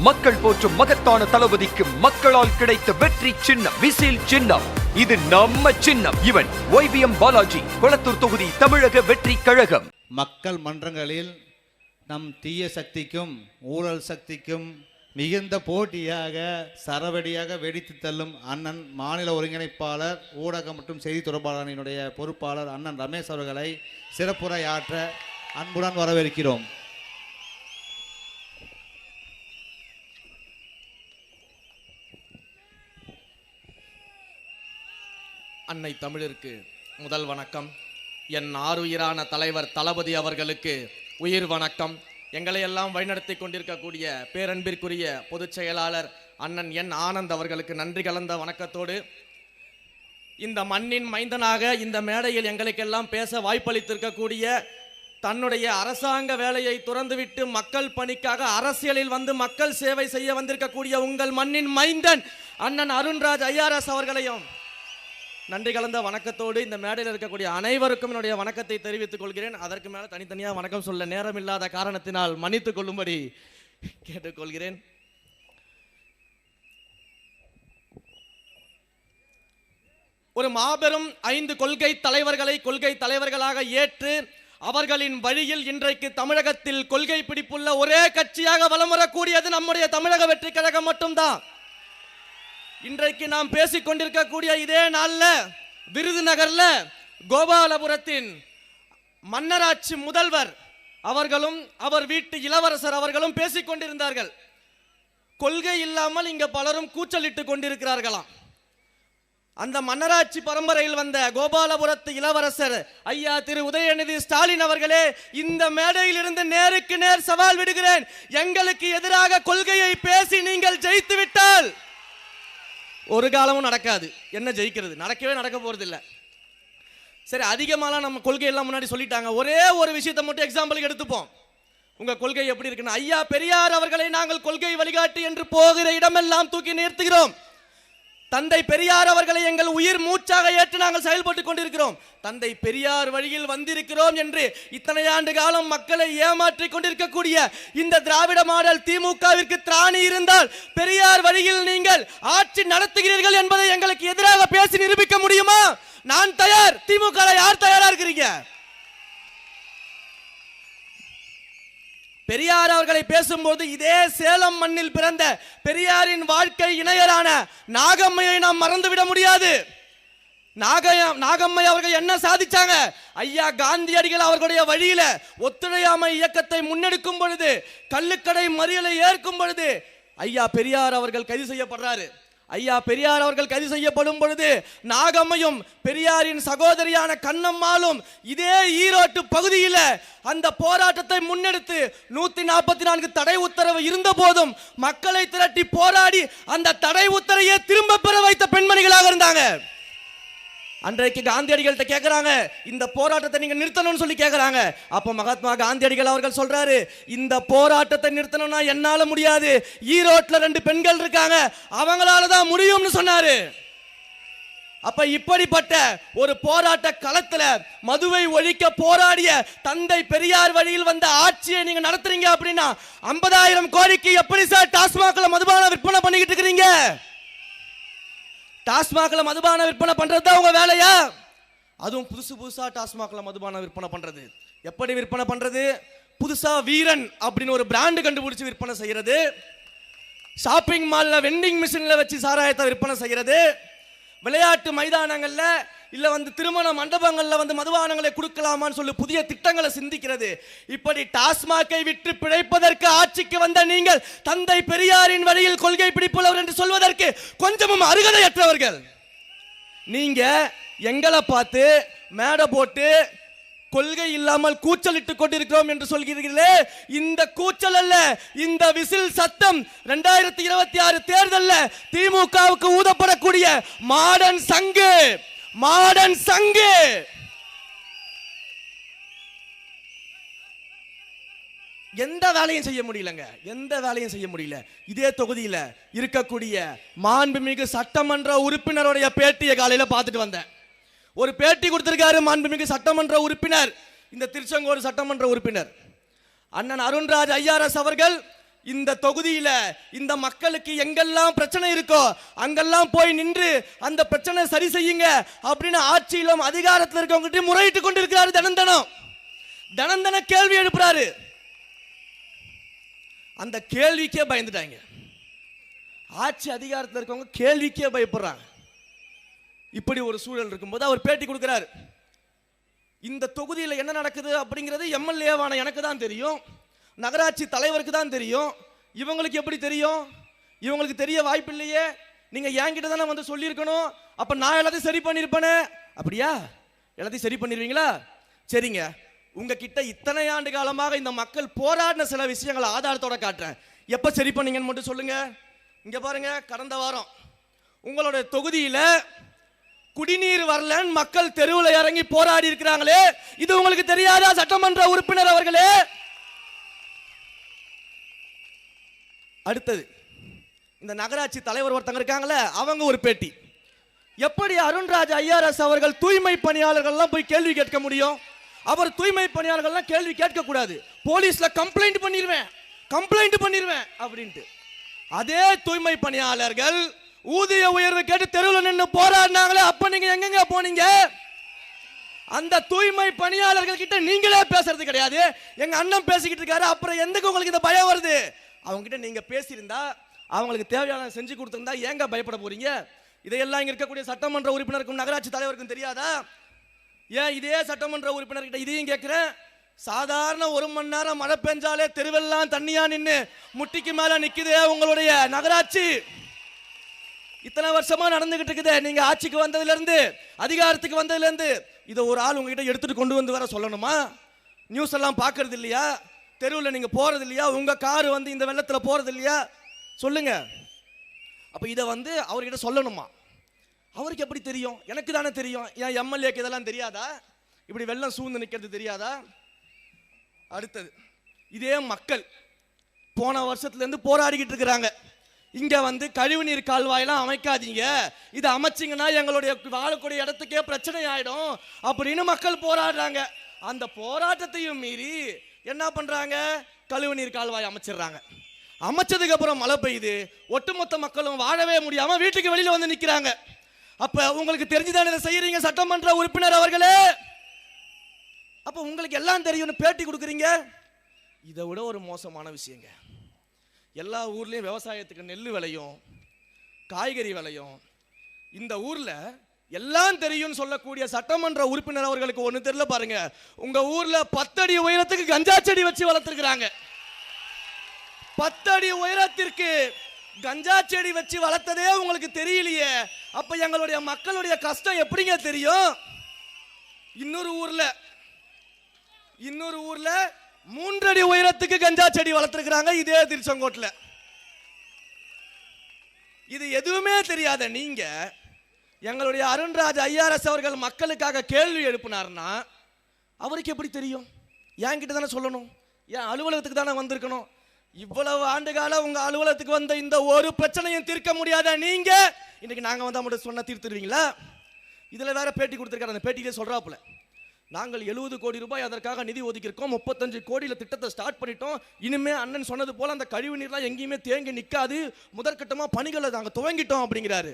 மக்கள் போற்றும் மகத்தான தளபதிக்கு மக்களால் கிடைத்த வெற்றி சின்னம் விசில் சின்னம். இது நம்ம சின்னம். இவன் YBM பாலாஜி, கொளத்தூர் தொகுதி, தமிழக வெற்றி கழகம். மக்கள் மன்றங்களில் நம் தீய சக்திக்கும் ஊழல் சக்திக்கும் மிகுந்த போட்டியாக சரவெடியாக வெடித்து தள்ளும் அண்ணன் மாநில ஒருங்கிணைப்பாளர் ஊடகம் மற்றும் செய்தி தொடர்பாளரினுடைய பொறுப்பாளர் அண்ணன் ரமேஷ் அவர்களை சிறப்புரையாற்ற அன்புடன் வரவேற்கிறோம். அன்னை தமிழிற்கு முதல் வணக்கம். என் ஆருயிரான தலைவர் தளபதி அவர்களுக்கு உயிர் வணக்கம். எங்களை எல்லாம் வழிநடத்தி கொண்டிருக்கக்கூடிய பேரன்பிற்குரிய பொதுச் செயலாளர் அண்ணன் என் ஆனந்த் அவர்களுக்கு நன்றி கலந்த வணக்கத்தோடு, இந்த மண்ணின் மைந்தனாக இந்த மேடையில் எங்களுக்கெல்லாம் பேச வாய்ப்பளித்திருக்கக்கூடிய, தன்னுடைய அரசாங்க வேலையை துறந்துவிட்டு மக்கள் பணிக்காக அரசியலில் வந்து மக்கள் சேவை செய்ய வந்திருக்கக்கூடிய உங்கள் மண்ணின் மைந்தன் அண்ணன் அருண்ராஜ் ஐஆர்எஸ் அவர்களையும் நன்றி கலந்த வணக்கத்தோடு இந்த மேடையில் இருக்கக்கூடிய அனைவருக்கும் என்னுடைய வணக்கத்தை தெரிவித்துக் கொள்கிறேன். அதற்கு மேலே தனித்தனியாக வணக்கம் சொல்ல நேரம் இல்லாத காரணத்தினால் மன்னித்துக் கொள்ளும்படி கேட்டுக்கொள்கிறேன். ஒரு மாபெரும் 5 கொள்கை தலைவர்களாக ஏற்று அவர்களின் வழியில் இன்றைக்கு தமிழகத்தில் கொள்கை பிடிப்புள்ள ஒரே கட்சியாக வலம் வரக்கூடியது நம்முடைய தமிழக வெற்றி கழகம் மட்டும்தான். இன்றைக்கு நாம் பேசிக் கொண்டிருக்கக்கூடிய இதே நாள்ல விருதுநகர்ல கோபாலபுரத்தின் மன்னராட்சி முதல்வர் அவர்களும் அவர் வீட்டு இளவரசர் அவர்களும் பேசிக் கொண்டிருந்தார்கள். கொள்கை இல்லாமல் இங்க பலரும் கூச்சலிட்டு கொண்டிருக்கிறார்களாம். அந்த மன்னராட்சி பரம்பரையில் வந்த கோபாலபுரத்து இளவரசர் ஐயா திரு உதயநிதி ஸ்டாலின் அவர்களே, இந்த மேடையில் இருந்து நேருக்கு நேர் சவால் விடுகிறேன். எங்களுக்கு எதிராக கொள்கையை பேசி நீங்கள் ஜெயித்து விட்டால் ஒரு காலமும் நடக்காது. என்ன ஜெயிக்கிறது? நடக்க போறது இல்லை. சரி, அதிகமாலாம் நம்ம கொள்கையெல்லாம் முன்னாடி சொல்லிட்டாங்க. ஒரே ஒரு விஷயத்தை மட்டும் எக்ஸாம்பிளுக்கு எடுத்துப்போம். உங்க கொள்கை எப்படி இருக்குன்னு, ஐயா பெரியார் அவர்களை நாங்கள் கொள்கை வழிகாட்டி என்று போகிற இடமெல்லாம் தூக்கி நிறுத்துகிறோம். தந்தை பெரியார் அவர்களை எங்கள் உயிர் மூச்சாக ஏற்று நாங்கள் செயல்பட்டு கொண்டிருக்கிறோம். தந்தை பெரியார் வழியில் வந்திருக்கிறோம் என்று இத்தனை ஆண்டு காலம் மக்களை ஏமாற்றி கொண்டிருக்கக்கூடிய இந்த திராவிட மாடல் திமுகவிற்கு திராணி இருந்தால் பெரியார் வழியில் நீங்கள் ஆட்சி நடத்துகிறீர்கள் என்பதை எங்களுக்கு எதிராக பேசி நிரூபிக்க முடியுமா? நான் தயார். திமுக யார் தயாரா இருக்கிறீங்க? பெரியார் அவர்களை பேசும்போது இதே சேலம் மண்ணில் பிறந்த பெரியாரின் வாழ்க்கை இணையரான நாகம்மையை நாம் மறந்துவிட முடியாது. நாகம்மை அவர்கள் என்ன சாதிச்சாங்க? ஐயா காந்தியடிகள் அவர்களுடைய வழியில ஒத்துழையாமை இயக்கத்தை முன்னெடுக்கும் பொழுது, கள்ளுக்கடை மறியலை ஏற்கும் பொழுது ஐயா பெரியார் அவர்கள் கைது செய்யப்படுறாரு. ஐயா பெரியார் அவர்கள் கைது செய்யப்படும் பொழுது நாகம்மையும் பெரியாரின் சகோதரியான கண்ணம்மாளும் இதே ஈரோட்டு பகுதியில் அந்த போராட்டத்தை முன்னெடுத்து 144 தடை உத்தரவு இருந்த போதும் மக்களை திரட்டி போராடி அந்த தடை உத்தரவையே திரும்ப பெற வைத்த பெண்மணிகளாக இருந்தாங்க. அன்றைக்கு காந்தியடிகள்கிட்ட கேட்கிறாங்க, இந்த போராட்டத்தை நீங்க நிறுத்தணும்னு சொல்லி கேட்கிறாங்க. அப்ப மகாத்மா காந்தியடிகள் அவர்கள் சொல்றாரு, இந்த போராட்டத்தை நிறுத்தணும்னா என்னால முடியாது, ஈரோட்ல 2 பெண்கள் இருக்காங்க, அவங்களால தான் முடியும்னு சொன்னாரு. அப்ப இப்படிப்பட்ட ஒரு போராட்ட களத்துல மதுவை ஒழிக்க போராடிய தந்தை பெரியார் வழியில் வந்த ஆட்சியை நீங்க நடத்துறீங்க அப்படின்னா 50,000 கோடிக்கு எப்படி சார் டாஸ்மாக்ல மதுபான விற்பனை பண்ணிக்கிட்டு இருக்கிறீங்க? டாஸ்மாக்ல மதுபான விற்பனை பண்றது உங்க வேலையா? அதுவும் புதுசா டாஸ்மாக்ல மதுபான விற்பனை பண்றது. எப்படி விற்பனை பண்றது? புதுசா வீரன் அப்படின்னு ஒரு பிராண்ட் கண்டுபிடிச்சு விற்பனை செய்யறது, ஷாப்பிங் மால்ல வெண்டிங் மிஷின்ல வச்சு சாராயத்தை விற்பனை செய்யறது, விளையாட்டு மைதானங்கள்ல இல்ல திருமண மண்டபங்கள்ல மதுபானங்களை கொடுக்கலாமான்னு சொல்லி புதிய திட்டங்களை சிந்திக்கிறது. இப்படி டாஸ்மாகை விட்டு பிழைப்பதற்கு ஆட்சிக்கு வந்த நீங்கள் தந்தை பெரியாரின் வழியில் கொள்கை பிடிப்புள்ளவர் என்று சொல்வதற்கு கொஞ்சமும் அருகதையற்றவர்கள். நீங்க எங்களை பார்த்து மேடை போட்டு கொள்கை இல்லாமல் கூச்சலிட்டு கொண்டிருக்கிறோம் என்று சொல்கிறீர்களே, இந்த கூச்சல் அல்ல, இந்த விசில் சத்தம் 2026 தேர்தல்ல திமுகவுக்கு ஊதப்படக்கூடிய மாடர்ன் சங்கு. எந்த வேலையும் செய்ய முடியல. இதே தொகுதியில இருக்கக்கூடிய மாண்புமிகு சட்டமன்ற உறுப்பினருடைய பேட்டியை காலையில பார்த்துட்டு வந்தேன். ஒரு பேட்டி கொடுத்திருக்காரு மாண்புமிகு சட்டமன்ற உறுப்பினர், இந்த திருச்செங்கோடு சட்டமன்ற உறுப்பினர் அண்ணன் அருண்ராஜ் ஐஆர்எஸ் அவர்கள். இந்த தொகுதியில இந்த மக்களுக்கு எங்கெல்லாம் பிரச்சனை இருக்கோ அங்கெல்லாம் போய் நின்று அந்த பிரச்சனை சரி செய்யுங்க அப்படின்னு ஆட்சியிலும் அதிகாரத்தில் இருக்கவங்க முறையிட்டு கொண்டு இருக்கிறாரு. தினம் கேள்வி எழுப்புறாரு. அந்த கேள்விக்கே பயந்துட்டாங்க. ஆட்சி அதிகாரத்தில் இருக்கவங்க கேள்விக்கே பயப்படுறாங்க. இப்படி ஒரு சூழல் இருக்கும்போது அவர் பேட்டி கொடுக்கிறார். இந்த தொகுதியில் என்ன நடக்குது அப்படிங்கிறது எம்எல்ஏவான எனக்கு தான் தெரியும், நகராட்சி தலைவருக்கு தான் தெரியும். இவங்களுக்கு எப்படி தெரியும்? இவங்களுக்கு தெரிய வாய்ப்பு இல்லையே. நீங்க என்கிட்ட தானே வந்து சொல்லியிருக்கணும். அப்ப நான் எல்லாத்தையும் சரி பண்ணிருப்பேனே. அப்படியா? எல்லாத்தையும் சரி பண்ணிடுவீங்களா? சரிங்க, உங்ககிட்ட இத்தனை ஆண்டு காலமாக இந்த மக்கள் போராடின சில விஷயங்களை ஆதாரத்தோட காட்டுறேன். எப்ப சரி பண்ணீங்கன்னு மட்டும் சொல்லுங்க. இங்க பாருங்க, கடந்த வாரம் உங்களுடைய தொகுதியில குடிநீர் வரலன்னு மக்கள் தெருவில் இறங்கி போராடி இருக்கிறாங்களே, இது உங்களுக்கு தெரியாதா சட்டமன்ற உறுப்பினர் அவர்களே? அடுத்தது, இந்த நகராட்சி தலைவர் ஒருத்தங்க இருக்காங்களே, அவங்க ஒரு பேட்டி. எப்படி அருண்ராஜ் ஐஆர்எஸ் அவர்கள் தூய்மை பணியாளர்கள்லாம் போய் கேள்வி கேட்க முடியும்? அவர் தூய்மை பணியாளர்கள்லாம் கேள்வி கேட்க கூடாது, போலீஸ்ல கம்ப்ளைண்ட் பண்ணிடுவேன் அப்படின்ட்டு. அதே தூய்மை பணியாளர்கள் ஊதிய உயர்வு கேட்டு தெருவில் நின்று போராடினாங்களே, அப்ப நீங்க எங்கெங்க போனீங்க? அந்த தூய்மை பணியாளர்கள் கிட்ட நீங்களே பேசுறது கிடையாது. எங்க அண்ணன் பேசிக்கிட்டு இருக்காரு, அப்புறம் எதுக்கு உங்களுக்கு இந்த பயம் வருது? அவங்க கிட்ட நீங்க பேசியிருந்தா, அவங்களுக்கு தேவையான செஞ்சு கொடுத்திருந்தா ஏங்க பயப்பட போறீங்க? இதையெல்லாம் இங்க இருக்கக்கூடிய சட்டமன்ற உறுப்பினருக்கும் நகராட்சி தலைவருக்கும் தெரியாதா? ஏன் இதே சட்டமன்ற உறுப்பினர்கிட்ட இதையும் கேட்கிறேன். சாதாரண 1 மணி நேரம் மழை பெஞ்சாலே தெருவெல்லாம் தண்ணியா நின்று முட்டிக்கு மேல நிக்குது உங்களுடைய நகராட்சி. இத்தனை வருஷமா நடந்துகிட்டு இருக்குது. நீங்க ஆட்சிக்கு வந்ததுல இருந்து, அதிகாரத்துக்கு வந்ததுல இருந்து, இதை ஒரு ஆள் உங்ககிட்ட எடுத்துட்டு கொண்டு வந்து வர சொல்லணுமா? நியூஸ் எல்லாம் பாக்குறது இல்லையா? தெருவில் நீங்க போறது இல்லையா? உங்க கார் வந்து இந்த வெள்ளத்துல போறது இல்லையா? சொல்லுங்க. அப்ப இதை வந்து அவர்கிட்ட சொல்லணுமா? அவருக்கு எப்படி தெரியும்? எனக்கு தானே தெரியும். ஏன் எம்எல்ஏக்கு இதெல்லாம் தெரியாதா? இப்படி வெள்ளம் சூழ்ந்து நிற்கிறது தெரியாதா? அடுத்தது, இதே மக்கள் போன வருஷத்துல இருந்து போராடிக்கிட்டு இருக்கிறாங்க. இங்க வந்து கழிவுநீர் கால்வாயெல்லாம் அமைக்காதீங்க, இதை அமைச்சிங்கன்னா எங்களுடைய வாழக்கூடிய இடத்துக்கே பிரச்சனை ஆயிடும் அப்படின்னு மக்கள் போராடுறாங்க. அந்த போராட்டத்தையும் மீறி என்ன பண்றாங்க? கழிவுநீர் கால்வாய் அமைச்சிடுறாங்க. அமைச்சதுக்கு அப்புறம் மழை பெய்யுது, ஒட்டுமொத்த மக்களும் வாழவே முடியாம வீட்டுக்கு வெளியில வந்து நிக்கிறாங்க. அப்ப உங்களுக்கு தெரிஞ்சுதானே இதை செய்யறீங்க சட்டமன்ற உறுப்பினர் அவர்களே? அப்ப உங்களுக்கு எல்லாம் தெரியும்னு பேட்டி கொடுக்குறீங்க. இதை விட ஒரு மோசமான விஷயங்க, எல்லா ஊர்லயும் விவசாயத்துக்கு நெல் விளையும், காய்கறி விளையும். இந்த ஊர்ல எல்லாம் தெரியும் சொல்லக்கூடிய சட்டமன்ற உறுப்பினர் அவர்களுக்கு ஒண்ணு தெரியல பாருங்க. உங்க ஊர்ல 10 அடி உயரத்துக்கு கஞ்சா செடி வச்சு வளர்த்திருக்கிறாங்க. 10 அடி உயரத்திற்கு கஞ்சா செடி வச்சு வளர்த்ததே உங்களுக்கு தெரியலையே. அப்ப எங்களுடைய மக்களுடைய கஷ்டம் எப்படிங்க தெரியும்? இன்னொரு ஊர்ல 3 அடி உயரத்துக்கு கஞ்சா செடி வளர்த்திருக்கிறாங்க, இதே திருச்செங்கோட்டுல. இது எதுவுமே தெரியாத நீங்க எங்களுடைய அருண்ராஜ் ஐஆர்எஸ் அவர்கள் மக்களுக்காக கேள்வி எழுப்பினார்னா அவருக்கு எப்படி தெரியும்? என்கிட்ட தானே சொல்லணும், என் அலுவலகத்துக்கு தானே வந்திருக்கணும். இவ்வளவு ஆண்டு காலம் உங்க அலுவலகத்துக்கு வந்த இந்த ஒரு பிரச்சனையும் தீர்க்க முடியாத நீங்க இன்னைக்கு நாங்க வந்தா மட்டும் சொன்னா தீர்த்துருவீங்களா? இதுல வேற பேட்டி கொடுத்திருக்காரு. அந்த பேட்டியிலே சொல்றாப்புல, நாங்கள் 70 கோடி ரூபாய் அதற்காக நிதி ஒதுக்கியிருக்கோம், 35 கோடியில திட்டத்தை ஸ்டார்ட் பண்ணிட்டோம். இனிமே அண்ணன் சொன்னது போல அந்த கழிவு நீர்லாம் எங்கேயுமே தேங்கி நிற்காது, முதற்கட்டமா பணிகளை நாங்கள் துவங்கிட்டோம் அப்படிங்கிறாரு.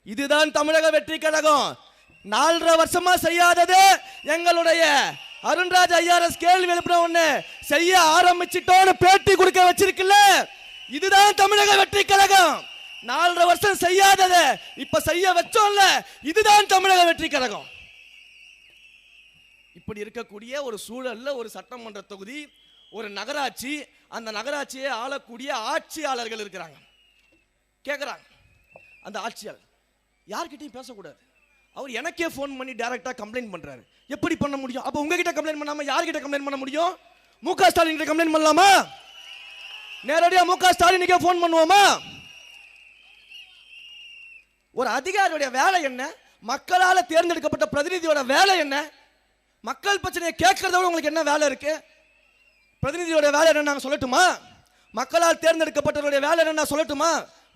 இதுதான் தமிழக வெற்றி கழகம். 4.5 வருஷமா செய்யாதது எங்களுடைய அருண்ராஜ் ஐஆர்எஸ் கேள்வி எழுப்பின உடனே செய்ய ஆரம்பிச்சிட்டோன்னு பேட்டி கொடுக்க வச்சிருக்குல்ல, இதுதான் தமிழக வெற்றி கழகம். 4.5 வருஷம் செய்யாதது இப்ப செய்ய வச்சோம்ல, இதுதான் தமிழக வெற்றி கழகம். இப்படி இருக்கக்கூடிய ஒரு சூழல்ல ஒரு சட்டமன்ற தொகுதி, ஒரு நகராட்சி, அந்த நகராட்சியை ஆளக்கூடிய ஆட்சியாளர்கள் இருக்கிறாங்க. கேட்குறாங்க, அந்த ஆட்சியாளர் யார்கிட்டையும் பேசக்கூடாது. அவர் எனக்கே ஃபோன் பண்ணி டைரக்டா கம்ப்ளைண்ட் பண்றாரு. எப்படி பண்ண முடியும்? அப்ப உங்ககிட்ட கம்ப்ளைண்ட் பண்ணாம யார்கிட்ட கம்ப்ளைண்ட் பண்ண முடியும்? மு.க. ஸ்டாலின் கிட்ட கம்ப்ளைண்ட் பண்ணலாமா? நேரடியா மு.க. ஸ்டாலினுக்கே ஃபோன் பண்ணுவோமா? ஒரு அதிகாரியோட வேலை என்ன? மக்களால் தேர்ந்தெடுக்கப்பட்ட பிரதிநிதியோட வேலை என்ன? மக்கள் பிரச்சனையை கேட்கறதோட உங்களுக்கு என்ன வேலை இருக்கு? பிரதிநிதியோட வேலை என்ன நான் சொல்லட்டுமா? மக்களால் தேர்ந்தெடுக்கப்பட்டவருடைய வேலை என்ன நான் சொல்லட்டுமா?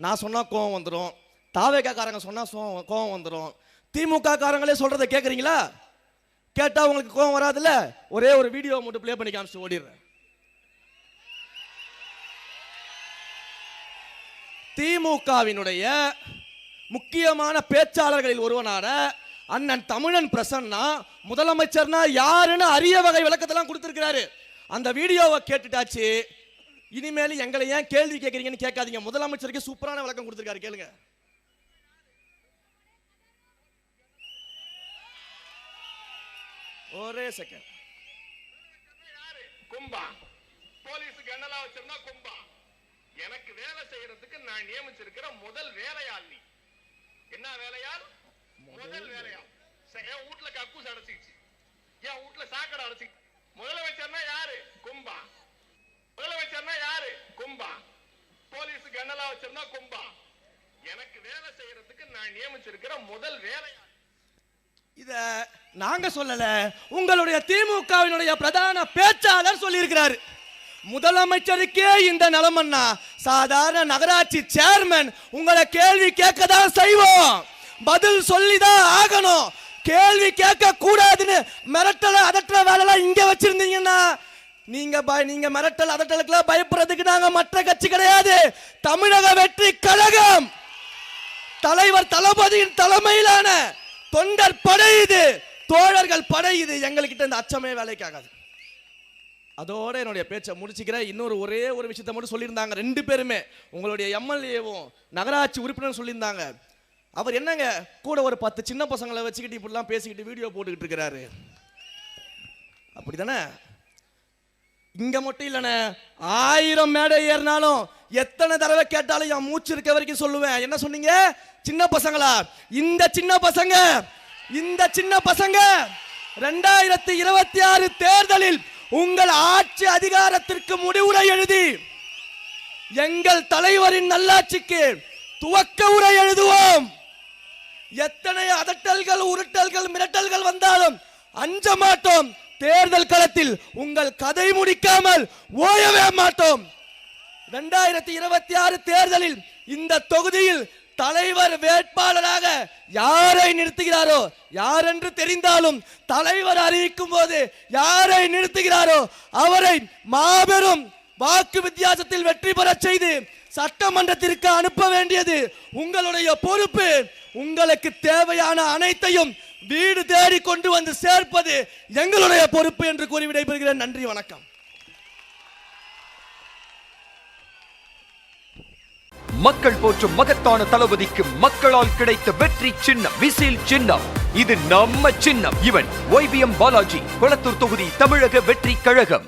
நான் சொன்னா கோவம் வந்துடும், தாவேகா காரங்க சொன்னா கோவம் வந்துடும், திமுக காரங்களே சொல்றதை கேட்குறீங்களா? கேட்டா உங்களுக்கு கோவம் வராதுல்ல? ஒரே ஒரு வீடியோ மட்டும் ப்ளே பண்ணி காமிச்சு ஓடிடுறேன். திமுகவினுடைய முக்கியமான பேச்சாளர்களில் ஒருவனான அண்ணன் தமிழன் பிரசன்னா முதலமைச்சர்னா யாருன்னு அரிய வகை விளக்கத்தெல்லாம் கொடுத்திருக்கிறாரு. அந்த வீடியோவை கேட்டுட்டாச்சு. இனிமேல் எங்களை ஏன் கேள்வி கேட்கறீங்கன்னு கேட்காதீங்க. முதலமைச்சருக்கு சூப்பரான விளக்கம் கொடுத்திருக்காரு, கேளுங்க. ஒரே செகண்ட். கும்பா போலீஸுக்கு என்னலாம் வச்சிருந்தா கும்பா. எனக்கு வேலை செய்யறதுக்கு நான் நியமிச்சிருக்கிற முதல் வேலையாள் நீ. என்ன வேலையாள்? முதல் வேலையாள். என் வீட்டுல கக்கூஸ் அடைச்சிச்சு, என் வீட்டுல சாக்கடை அடைச்சி. முதலமைச்சர்னா யாரு? கும்பா. முதலமைச்சர்னா யாரு? கும்பா. போலீஸுக்கு என்னலாம் வச்சிருந்தா கும்பா. எனக்கு வேலை செய்யறதுக்கு நான் நியமிச்சிருக்கிற முதல் வேலையாள். இத நாங்க சொல்லல, உங்களுடைய திமுகவினுடைய பிரதான பேச்சாளர் சொல்லி இருக்கிறாரு. முதலமைச்சருக்கே இந்த நிலைமைன்னா சாதாரண நகராட்சி சேர்மன் உங்களை கேள்வி கேட்கதான் செய்வோம், பதில் சொல்லிதான் ஆகணும். கேள்வி கேட்க கூடாதுன்னு மிரட்டல அதட்டல வேலை இங்க வச்சிருந்தீங்கன்னா நீங்க மிரட்டல் அதட்டலுக்குலாம் பயப்படுறதுக்கு நாங்க மற்ற கட்சி கிடையாது. தமிழக வெற்றி கழகம் தலைவர் தளபதியின் தலைமையிலான தொண்டர் படை இது, தோழர்கள் படை இது. எங்ககிட்ட இந்த அச்சமே வேலைக்காகாது. அதோட என்னுடைய பேச்சை முடிச்சுக்கிறேன். ஒரே ஒரு விஷயத்தை மட்டும் சொல்லியிருந்தாங்க ரெண்டு பேருமே. உங்களுடைய எம்எல்ஏவும் நகராட்சி உறுப்பினர் சொல்லியிருந்தாங்க. அவர் என்னங்க கூட ஒரு 10 சின்ன பசங்களை வச்சுக்கிட்டு இப்படிலாம் பேசிக்கிட்டு வீடியோ போட்டுக்கிட்டு இருக்கிறாரு, அப்படிதானே? இங்க மட்டும் இல்லைண்ணே, 1000 மேடை ஏறினாலும் எத்தனை தடவை கேட்டாலும் என் மூச்சு இருக்க வரைக்கும் சொல்லுவேன். என்ன சொன்னீங்க? சின்ன பசங்களா? இந்த சின்ன பசங்க 2026 தேர்தலில் உங்கள் ஆட்சி அதிகாரத்திற்கு முடிவுரை எழுதி எங்கள் தலைவரின் நல்லாட்சிக்கு துவக்க உரை எழுதுவோம். எத்தனை அதட்டல்கள், உருட்டல்கள், மிரட்டல்கள் வந்தாலும் அஞ்ச மாட்டோம். தேர்தல் களத்தில் உங்கள் கதை முடிக்காமல் ஓயவே மாட்டோம். 2026 தேர்தலில் இந்த தொகுதியில் தலைவர் வேட்பாளராக யாரை நிறுத்துகிறாரோ, யாரென்று தெரிந்தாலும் தலைவர் அறிவிக்கும் போது யாரை நிறுத்துகிறாரோ அவரை மாபெரும் வாக்கு வித்தியாசத்தில் வெற்றி பெற செய்து சட்டமன்றத்திற்கு அனுப்ப வேண்டியது உங்களுடைய பொறுப்பு. உங்களுக்கு தேவையான அனைத்தையும் வீடு தேடி கொண்டு வந்து சேர்ப்பது எங்களுடைய பொறுப்பு என்று கூறி விடைபெறுகிறேன். நன்றி, வணக்கம். மக்கள் போற்றும் மகத்தான தளபதிக்கு மக்களால் கிடைத்த வெற்றி சின்னம் விசில் சின்னம். இது நம்ம சின்னம். இவன் YBM பாலாஜி, கொளத்தூர் தொகுதி தமிழக வெற்றி கழகம்.